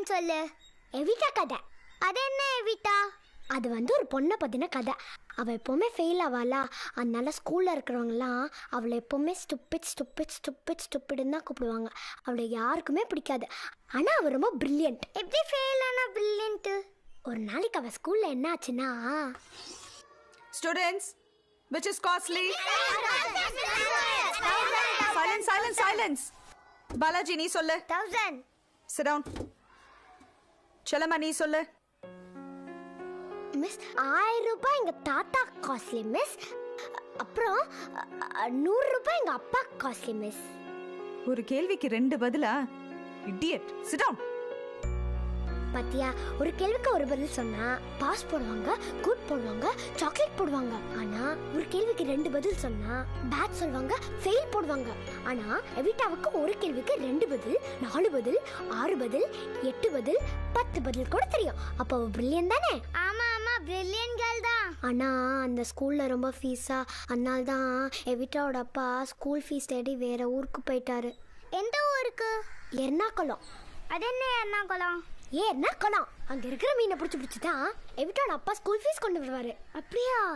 கதைன்னு சொல்லு. எவிட்டா கதை. அது என்ன எவிட்டா? அது ஒரு பொண்ணை பற்றின கதை. அவள் எப்போவுமே ஃபெயில் ஆவாளா, அதனால ஸ்கூலில் இருக்கிறவங்களாம் அவளை எப்போவுமே ஸ்டூப்பிட் ஸ்டூப்பிட் ஸ்டூப்பிட் ஸ்டூப்பிடுன்னு தான் கூப்பிடுவாங்க. அவளை யாருக்குமே பிடிக்காது. ஆனால் அவள் ரொம்ப பிரில்லியன்ட். எப்படி ஃபெயில் ஆனால் பிரில்லியன்ட்டு? ஒரு நாளைக்கு அவள் ஸ்கூலில் என்ன ஆச்சுன்னா, Students, which is costly? Silence, silence, silence. Balaji, நீ சொல்லு. 1000. Sit down. செல்லம்மா நீ சொல்லு. மிஸ் 1000 ரூபாய் எங்கள் தாத்தா காஸ்ட்லி மிஸ். அப்புறம் 100 ரூபாய் எங்கள் அப்பா காஸ்ட்லி மிஸ். ஒரு கேள்விக்கு 2 பதிலா? Idiot. Sit down. பாத்தியா, ஒரு கேள்விக்கு ஒரு பதில் சொன்னா பாஸ் போடுவாங்க, குட் போடுவாங்க, சாக்லேட் போடுவாங்க. ஆனா ஒரு கேள்விக்கு 2 பதில் சொன்னா பேட் சொல்வாங்க, ஃபெயில் போடுவாங்க. ஆனா எவிட்டாவுக்கு ஒரு கேள்விக்கு 2 பதில், 4 பதில், 6 பதில், 8 பதில், 10 பதில் கூட தெரியும். அப்போ அவ பிரில்லியன்ட் தானே? ஆமா ஆமா, பிரில்லியன்ட் கேர்ள் தான். ஆனா அந்த ஸ்கூல்ல ரொம்ப ஃபீஸா, அதனால தான் எவிட்டாவோட அப்பா ஸ்கூல் ஃபீஸ் தேடி வேற ஊருக்கு போயிட்டாரு. எந்த ஊருக்கு? எர்ணாகுளம். அது என்ன எர்ணாகுளம்? எர்ணாகுளம். அங்க இருக்கிற மீனை பிடிச்சி தான் எவிட்டாவோட அப்பா ஸ்கூல் ஃபீஸ் கொண்டு வருவாரு. அப்படியா?